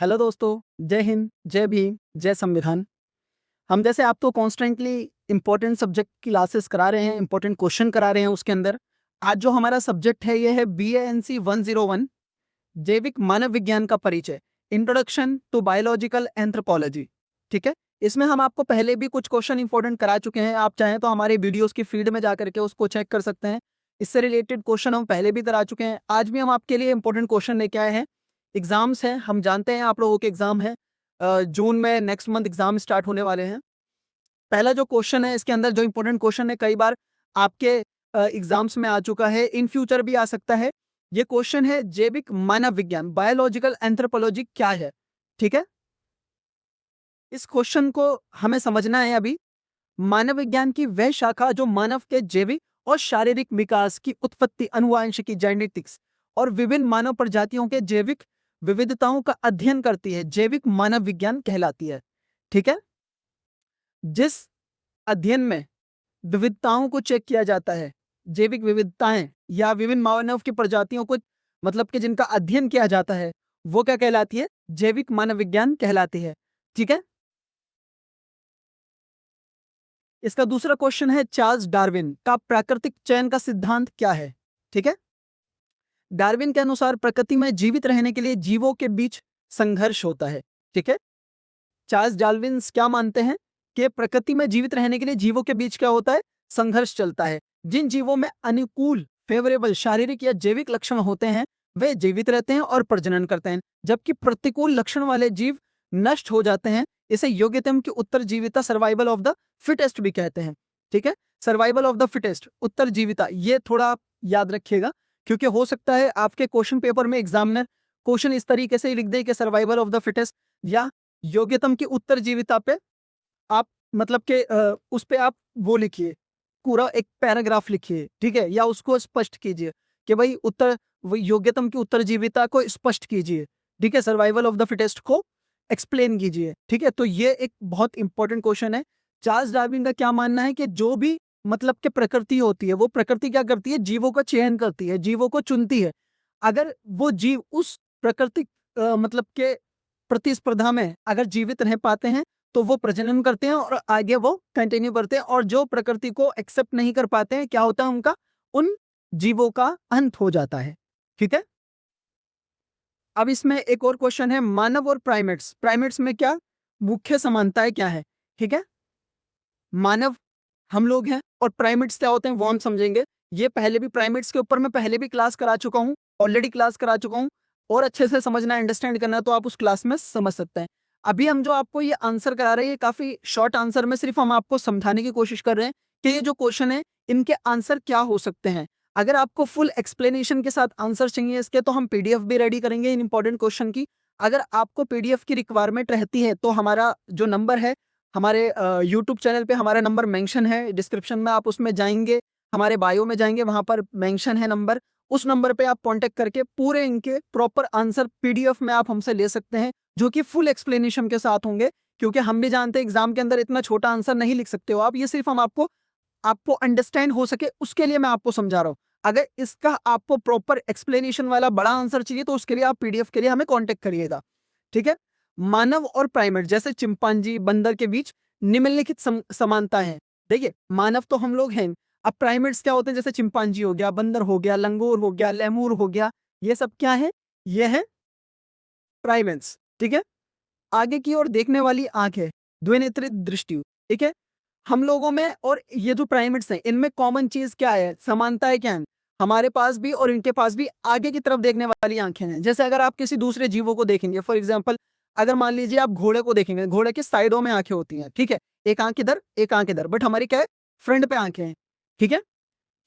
Hello दोस्तों, जय हिंद, जय भीम, जय संविधान। हम जैसे आपको कॉन्स्टेंटली इंपॉर्टेंट सब्जेक्ट की क्लासेस करा रहे हैं, इंपॉर्टेंट क्वेश्चन करा रहे हैं। उसके अंदर आज जो हमारा सब्जेक्ट है ये है BANC 101 जैविक मानव विज्ञान का परिचय, इंट्रोडक्शन टू बायोलॉजिकल एंथ्रोपोलॉजी। ठीक है, इसमें हम आपको पहले भी कुछ क्वेश्चन इंपॉर्टेंट करा चुके हैं। आप चाहें तो हमारे वीडियोस की फीड में जाकर के उसको चेक कर सकते हैं। इससे रिलेटेड क्वेश्चन हम पहले भी करा चुके हैं। आज भी हम आपके लिए इंपॉर्टेंट क्वेश्चन लेके आए हैं। एग्जाम्स हैं, हम जानते हैं आप लोगों के एग्जाम है। जून में नेक्स्ट मंथ एग्जाम स्टार्ट होने वाले हैं। पहला जो क्वेश्चन है इसके अंदर जो इंपॉर्टेंट क्वेश्चन है, कई बार आपके एग्जाम्स में आ चुका है, इन फ्यूचर भी आ सकता है। ये क्वेश्चन है जैविक मानव विज्ञान, बायोलॉजिकल एंथ्रोपोलॉजी क्या है। ठीक है, इस क्वेश्चन को हमें समझना है। अभी मानव विज्ञान की वह शाखा जो मानव के जैविक और शारीरिक विकास की उत्पत्ति, अनुवांशिकी, जेनेटिक्स और विभिन्न मानव प्रजातियों के जैविक विविधताओं का अध्ययन करती है, जैविक मानव विज्ञान कहलाती है। ठीक है, जिस अध्ययन में विविधताओं को चेक किया जाता है, जैविक विविधताएं या विभिन्न मानव की प्रजातियों को मतलब कि जिनका अध्ययन किया जाता है, वो क्या कहलाती है? जैविक मानव विज्ञान कहलाती है। ठीक है, इसका दूसरा क्वेश्चन है चार्ल्स डार्विन का प्राकृतिक चयन का सिद्धांत क्या है। ठीक है, डार्विन के अनुसार प्रकृति में जीवित रहने के लिए जीवों के बीच संघर्ष होता है। ठीक है, चार्ल्स डार्विन क्या मानते हैं कि प्रकृति में जीवित रहने के लिए जीवों के बीच क्या होता है? संघर्ष चलता है। जिन जीवों में अनुकूल, फेवरेबल शारीरिक या जैविक लक्षण होते हैं वे जीवित रहते हैं और प्रजनन करते हैं, जबकि प्रतिकूल लक्षण वाले जीव नष्ट हो जाते हैं। इसे योग्यतम की उत्तरजीविता, सर्वाइवल ऑफ द फिटेस्ट भी कहते हैं। ठीक है, सर्वाइवल ऑफ द फिटेस्ट, उत्तरजीविता, ये थोड़ा आप याद रखिएगा, क्योंकि हो सकता है आपके क्वेश्चन पेपर में एग्जामिनर क्वेश्चन इस तरीके से लिख दे कि सर्वाइवल ऑफ द फिटेस्ट या योग्यतम की उत्तरजीविता पे आप मतलब के उस पे आप वो लिखिए, पूरा एक पैराग्राफ लिखिए। ठीक है, या उसको स्पष्ट कीजिए कि भाई वो योग्यतम की उत्तरजीविता को स्पष्ट कीजिए। ठीक है, सर्वाइवल ऑफ द फिटेस्ट को एक्सप्लेन कीजिए। ठीक है, तो ये एक बहुत इंपॉर्टेंट क्वेश्चन है। चार्ल्स डार्विन का क्या मानना है कि जो भी मतलब के प्रकृति होती है, वो प्रकृति क्या करती है? जीवों का चयन करती है, जीवों को चुनती है। अगर वो जीव उस प्राकृतिक मतलब के प्रतिस्पर्धा में अगर जीवित रह पाते हैं तो वो प्रजनन करते हैं और आगे वो कंटिन्यू करते हैं, और जो प्रकृति को एक्सेप्ट नहीं कर पाते हैं, क्या होता है उनका? उन जीवों का अंत हो जाता है। ठीक है, अब इसमें एक और क्वेश्चन है, मानव और प्राइमेट्स, प्राइमेट्स में क्या मुख्य समानताएं क्या है? ठीक है, मानव हम लोग हैं और प्राइमेट्स क्या होते हैं वो हम समझेंगे। ये पहले भी प्राइमेट्स के ऊपर मैं पहले भी क्लास करा चुका हूँ, ऑलरेडी क्लास करा चुका हूँ, और अच्छे से समझना, अंडरस्टैंड करना तो आप उस क्लास में समझ सकते हैं। अभी हम जो आपको ये आंसर करा रहे हैं, ये काफी शॉर्ट आंसर में सिर्फ हम आपको समझाने की कोशिश कर रहे हैं कि ये जो क्वेश्चन है इनके आंसर क्या हो सकते हैं। अगर आपको फुल एक्सप्लेनेशन के साथ आंसर चाहिए इसके, तो हम PDF भी रेडी करेंगे इन इंपॉर्टेंट क्वेश्चन की। अगर आपको PDF की रिक्वायरमेंट रहती है तो हमारा जो नंबर है, हमारे यूट्यूब चैनल पे हमारा नंबर मेंशन है डिस्क्रिप्शन में, आप उसमें जाएंगे, हमारे बायो में जाएंगे, वहां पर मेंशन है नंबर। उस नंबर पे आप कांटेक्ट करके पूरे इनके प्रॉपर आंसर PDF में आप हमसे ले सकते हैं, जो कि फुल एक्सप्लेनेशन के साथ होंगे। क्योंकि हम भी जानते हैं एग्जाम के अंदर इतना छोटा आंसर नहीं लिख सकते हो आप, ये सिर्फ हम आपको आपको अंडरस्टैंड हो सके उसके लिए मैं आपको समझा रहा हूँ। अगर इसका आपको प्रॉपर एक्सप्लेनेशन वाला बड़ा आंसर चाहिए तो उसके लिए आप PDF के लिए हमें कांटेक्ट करिएगा। ठीक है, मानव और प्राइमेट जैसे चिंपांजी, बंदर के बीच निम्नलिखित समानता है। देखिए, मानव तो हम लोग हैं, अब प्राइमेट्स क्या होते हैं? जैसे चिंपांजी हो गया, बंदर हो गया, लंगूर हो गया, लेमूर हो गया, ये सब क्या है? ये है प्राइमेट्स। ठीक है, आगे की ओर देखने वाली आंख है, द्विनेत्रित दृष्टि। ठीक है, हम लोगों में और ये जो प्राइमेट्स हैं इनमें कॉमन चीज क्या है, समानताएं क्या है? हमारे पास भी और इनके पास भी आगे की तरफ देखने वाली आंखें हैं। जैसे अगर आप किसी दूसरे जीवों को देखेंगे, फॉर एग्जाम्पल अगर मान लीजिए आप घोड़े को देखेंगे, घोड़े की साइडों में आंखें होती हैं। ठीक है, एक आंख इधर, एक आंख इधर, बट हमारी क्या है? फ्रंट पे आंखें हैं। ठीक है,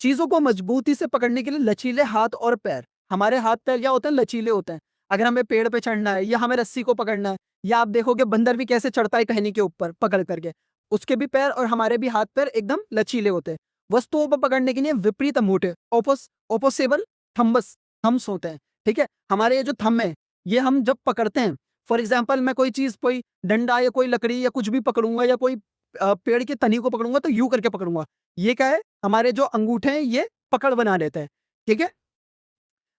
चीजों को मजबूती से पकड़ने के लिए लचीले हाथ और पैर, हमारे हाथ पैर क्या होते हैं? लचीले होते हैं। अगर हमें पेड़ पे चढ़ना है या हमें रस्सी को पकड़ना है, या आप देखोगे बंदर भी कैसे चढ़ता है टहनी के ऊपर पकड़ करके, उसके भी पैर और हमारे भी हाथ पैर एकदम लचीले होते हैं। वस्तुओं पर पकड़ने के लिए विपरीत अंगूठे, ओपोसेबल थम्स होते हैं। ठीक है, हमारे ये जो थंब है, ये हम जब पकड़ते हैं, फॉर एग्जाम्पल मैं कोई चीज, कोई डंडा या कोई लकड़ी या कुछ भी पकड़ूंगा, या कोई पेड़ की तनी को पकड़ूंगा तो यूं करके पकड़ूंगा। ये क्या है? हमारे जो अंगूठे हैं ये पकड़ बना लेते हैं। ठीक है,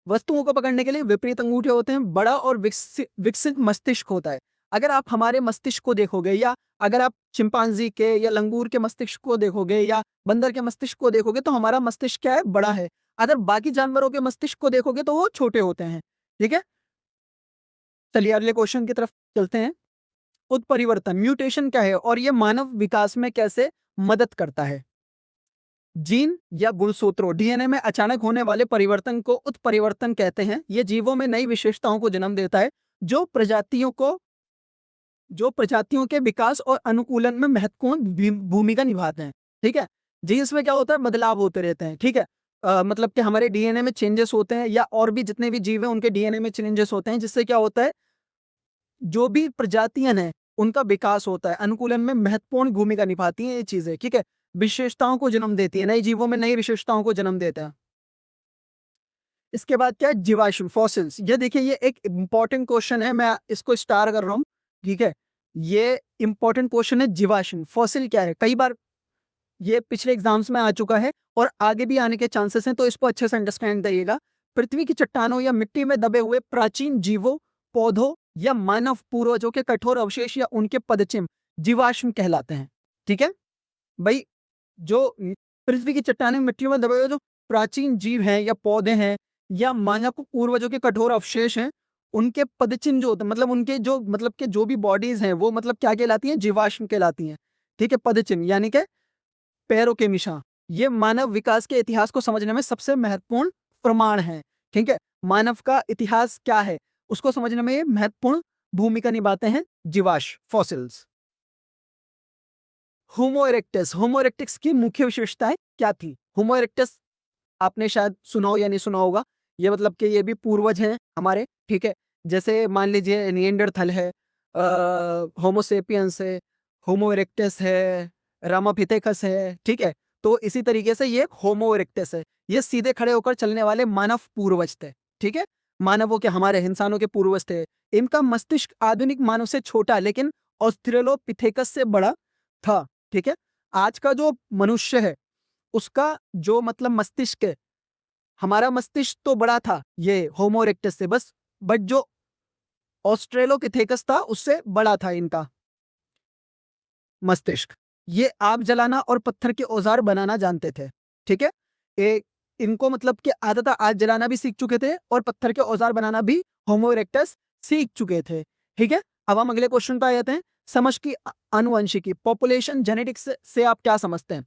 वस्तुओं को पकड़ने के लिए विपरीत अंगूठे होते हैं, बड़ा और विकसित मस्तिष्क होता है। अगर आप हमारे मस्तिष्क को देखोगे, या अगर आप चिंपांजी के या लंगूर के मस्तिष्क को देखोगे, या बंदर के मस्तिष्क को देखोगे, तो हमारा मस्तिष्क क्या है? बड़ा है। अगर बाकी जानवरों के मस्तिष्क को देखोगे तो वो छोटे होते हैं। ठीक है, चलिए अगले क्वेश्चन की तरफ चलते हैं। उत्परिवर्तन, म्यूटेशन क्या है और ये मानव विकास में कैसे मदद करता है? जीन या गुणसूत्रों, डीएनए में अचानक होने वाले परिवर्तन को उत्परिवर्तन कहते हैं। ये जीवों में नई विशेषताओं को जन्म देता है, जो प्रजातियों के विकास और अनुकूलन में महत्वपूर्ण भूमिका निभाते हैं। ठीक है जी, इसमें क्या होता है? बदलाव होते रहते हैं। ठीक है, मतलब कि हमारे डीएनए में चेंजेस होते हैं, या और भी जितने भी जीव हैं उनके डीएनए में चेंजेस होते हैं, जिससे क्या होता है? जो भी प्रजातियां हैं उनका विकास होता है, अनुकूलन में महत्वपूर्ण भूमिका निभाती हैं ये चीजें। ठीक है, विशेषताओं को जन्म देती है, नए जीवों में नई विशेषताओं को जन्म देता है। इसके बाद क्या है? जीवाश्म, फॉसिल्स। ये देखिए, ये एक इंपॉर्टेंट क्वेश्चन है, मैं इसको स्टार कर रहा हूँ। ठीक है, ये इंपॉर्टेंट क्वेश्चन है। जीवाश्म, फॉसिल क्या है? कई बार ये पिछले एग्जाम्स में आ चुका है और आगे भी आने के चांसेस हैं, तो इसको अच्छे से अंडरस्टैंड करिएगा। पृथ्वी की चट्टानों या मिट्टी में दबे हुए प्राचीन जीवों, पौधों या मानव पूर्वजों के कठोर अवशेष या उनके पदचिह्न जीवाश्म कहलाते हैं। ठीक है भाई, जो पृथ्वी की चट्टानें, मिट्टियों में दबे हुए जो प्राचीन जीव हैं या पौधे हैं या मानव पूर्वजों के कठोर अवशेष हैं, उनके पदचिन्ह जो होते हैं, मतलब उनके जो मतलब के जो भी बॉडीज हैं, वो मतलब क्या कहलाती हैं? जीवाश्म कहलाती हैं। ठीक है, पदचिन्ह यानी कि पैरों के निशान। ये मानव विकास के इतिहास को समझने में सबसे महत्वपूर्ण प्रमाण है। ठीक है, मानव का इतिहास क्या है उसको समझने में ये महत्वपूर्ण भूमिका निभाते हैं जीवाश्म, फॉसिल्स। होमो इरेक्टस, होमो इरेक्टस की मुख्य विशेषताएं क्या थी? होमो इरेक्टस आपने शायद सुना हो या नहीं सुना होगा। ये मतलब कि ये भी पूर्वज हैं हमारे। ठीक है, जैसे मान लीजिए निएंडरथल है, होमो सेपियंस है, होमो इरेक्टस है, रामापिथेकस है। ठीक है, तो इसी तरीके से ये होमो इरेक्टस है। ये सीधे खड़े होकर चलने वाले मानव पूर्वज थे। ठीक है, मानवों के, हमारे इंसानों के पूर्वज थे। इनका मस्तिष्क आधुनिक मानव से छोटा लेकिन ऑस्ट्रेलोपिथेकस से बड़ा था। ठीक है, आज का जो मनुष्य है उसका जो मतलब मस्तिष्क है, हमारा मस्तिष्क तो बड़ा था ये होमो इरेक्टस से, बस बट जो ऑस्ट्रेलोपिथेकस था उससे बड़ा था इनका मस्तिष्क। ये आग जलाना और पत्थर के औजार बनाना जानते थे। ठीक है, इनको मतलब कि आदत आग जलाना भी सीख चुके थे और पत्थर के औजार बनाना भी होमो इरेक्टस सीख चुके थे। ठीक है, अब हम अगले क्वेश्चन पर आ जाते हैं। समष्टि आनुवंशिकी, पॉपुलेशन जेनेटिक्स से आप क्या समझते हैं?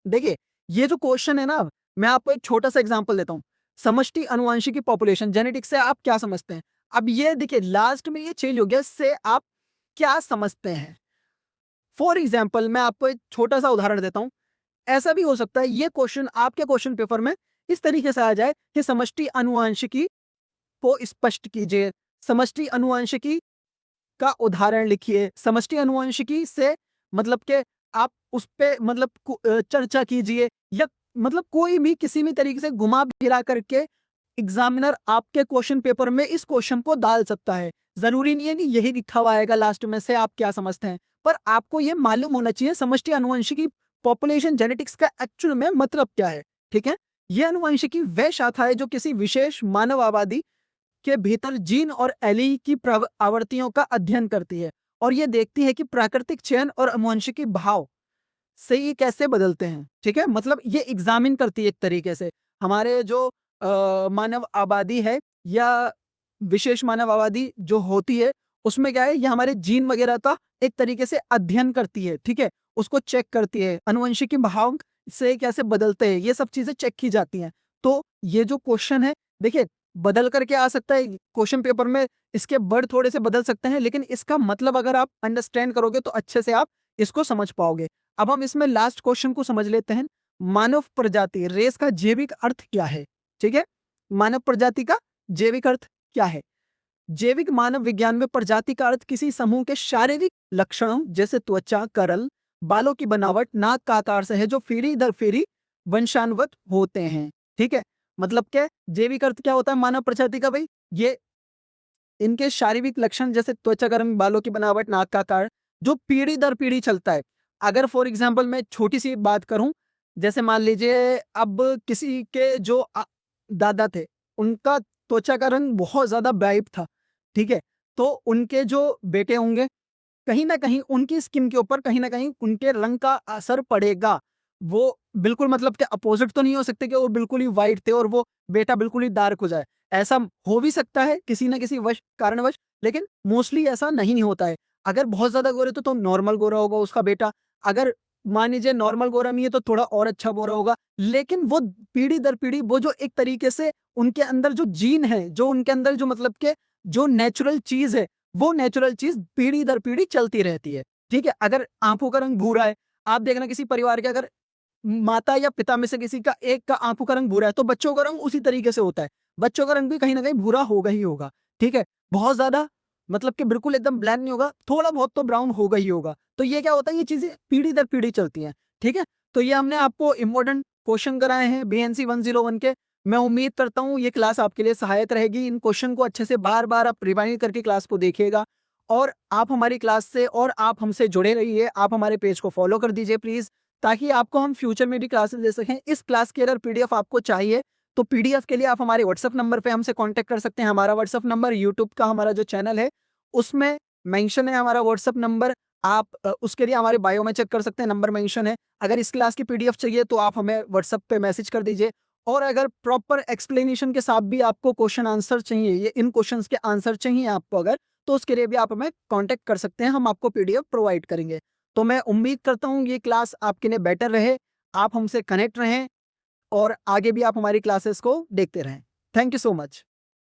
देखिए, ये जो क्वेश्चन है ना, मैं आपको एक छोटा सा एग्जांपल देता हूं। समष्टि आनुवंशिकी, पॉपुलेशन जेनेटिक्स से आप क्या समझते हैं? अब ये देखिए, लास्ट में ये चेंज हो गया, इससे आप क्या समझते हैं? फॉर एग्जाम्पल, मैं आपको एक छोटा सा उदाहरण देता हूं। ऐसा भी हो सकता है ये क्वेश्चन आपके क्वेश्चन पेपर में इस तरीके से आ जाए कि समष्टि आनुवंशिकी को स्पष्ट कीजिए, समष्टि आनुवंशिकी का उदाहरण लिखिए, समष्टि आनुवंशिकी से मतलब के आप उस पे मतलब चर्चा कीजिए, या मतलब कोई भी किसी भी तरीके से घुमा फिरा करके एग्जामिनर आपके क्वेश्चन पेपर में इस क्वेश्चन को डाल सकता है। जरूरी नहीं है कि यही लिखा हुआ आएगा लास्ट में से आप क्या समझते हैं, पर आपको यह मालूम होना चाहिए समष्टि आनुवंशिकी, पॉपुलेशन जेनेटिक्स का एक्चुअल में मतलब क्या है। ठीक है, यह आनुवंशिकी वह शाखा है जो किसी विशेष मानव आबादी के भीतर जीन और एली की आवृत्तियों का अध्ययन करती है, और यह देखती है कि प्राकृतिक चयन और आनुवंशिकी भाव से ये कैसे बदलते हैं। ठीक है, मतलब ये एग्जामिन करती है एक तरीके से हमारे जो मानव आबादी है, या विशेष मानव आबादी जो होती है, उसमें क्या है, ये हमारे जीन वगैरह का एक तरीके से अध्ययन करती है। ठीक है, उसको चेक करती है, आनुवंशिकी भाव से कैसे बदलते हैं, ये सब चीजें चेक की जाती हैं। तो ये जो क्वेश्चन है, देखिए, बदल करके आ सकता है क्वेश्चन पेपर में, इसके वर्ड थोड़े से बदल सकते हैं, लेकिन इसका मतलब अगर आप अंडरस्टैंड करोगे तो अच्छे से आप इसको समझ पाओगे। अब हम इसमें लास्ट क्वेश्चन को समझ लेते हैं। मानव प्रजाति, रेस का जैविक अर्थ क्या है? ठीक है, मानव प्रजाति का जैविक अर्थ क्या है? जैविक मानव विज्ञान में प्रजाति का अर्थ किसी समूह के शारीरिक लक्षणों जैसे त्वचा, करल, बालों की बनावट, नाक का आकार से है, जो पीढ़ी दर पीढ़ी वंशानुगत होते हैं। ठीक है, मतलब क्या जैविक अर्थ क्या होता है मानव प्रजाति का? भाई, ये इनके शारीरिक लक्षण जैसे त्वचा, गर्म, बालों की बनावट, नाक का आकार, जो पीढ़ी दर पीढ़ी चलता है। अगर फॉर एग्जाम्पल मैं छोटी सी बात करूं, जैसे मान लीजिए अब किसी के जो दादा थे, उनका त्वचा का रंग बहुत ज़्यादा ब्राइट था, ठीक है? तो उनके जो बेटे होंगे, कहीं न कहीं उनकी स्किन के ऊपर कहीं न कहीं उनके रंग का असर पड़ेगा। वो बिल्कुल मतलब के अपोज़िट तो नहीं हो सकते कि वो बिल्कुल ही व्हाइट थे और वो बेटा बिल्कुल ही डार्क हो जाए। ऐसा हो भी सकता है किसी न किसी कारणवश, लेकिन मोस्टली ऐसा नहीं होता है। अगर बहुत ज़्यादा गोरे तो नॉर्मल गोरा होगा उसका बेटा, अगर मान लीजिए नॉर्मल गोरा नहीं है तो थोड़ा और अच्छा गोरा होगा। लेकिन वो पीढ़ी दर पीढ़ी वो जो एक तरीके से उनके अंदर जो जीन है, जो उनके अंदर जो मतलब के जो नेचुरल चीज़ है, वो नेचुरल चीज़ पीढ़ी दर पीढ़ी चलती रहती है, ठीक है? अगर आँखों का रंग भूरा है, आप देखना किसी परिवार के अगर माता या पिता में से किसी का एक का आँखों का रंग भूरा है, तो बच्चों का रंग उसी तरीके से होता है। बच्चों का रंग भी कहीं न कहीं भूरा होगा ही होगा, ठीक है? बहुत ज़्यादा मतलब कि बिल्कुल एकदम ब्लैक नहीं होगा, थोड़ा बहुत तो ब्राउन होगा ही होगा। तो ये क्या होता है, ये चीज़ें पीढ़ी दर पीढ़ी चलती हैं, ठीक है? तो ये हमने आपको इम्पोर्टेंट क्वेश्चन कराए हैं बीएनसी 101 के। मैं उम्मीद करता हूँ ये क्लास आपके लिए सहायक रहेगी। इन क्वेश्चन को अच्छे से बार-बार आप रिवाइंड करके क्लास को देखिएगा और आप हमारी क्लास से और आप हमसे जुड़े रहिए। आप हमारे पेज को फॉलो कर दीजिए प्लीज़, ताकि आपको हम फ्यूचर में भी क्लासेस दे सकें। इस क्लास की अगर पीडीएफ आपको चाहिए, तो पीडीएफ के लिए आप हमारे व्हाट्सएप नंबर पे हमसे कॉन्टैक्ट कर सकते हैं। हमारा व्हाट्सएप नंबर यूट्यूब का हमारा जो चैनल है, उसमें मेंशन है हमारा व्हाट्सएप नंबर। आप उसके लिए हमारे बायो में चेक कर सकते हैं, नंबर मेंशन है। अगर इस क्लास की पीडीएफ चाहिए तो आप हमें व्हाट्सएप पे मैसेज कर दीजिए। और अगर प्रॉपर एक्सप्लेनेशन के साथ भी आपको क्वेश्चन आंसर चाहिए, ये इन क्वेश्चंस के आंसर चाहिए आपको अगर, तो उसके लिए भी आप हमें कॉन्टैक्ट कर सकते हैं, हम आपको पीडीएफ प्रोवाइड करेंगे। तो मैं उम्मीद करता हूँ ये क्लास आपके लिए बेटर रहे, आप हमसे कनेक्ट रहें और आगे भी आप हमारी क्लासेस को देखते रहें। Thank you so much.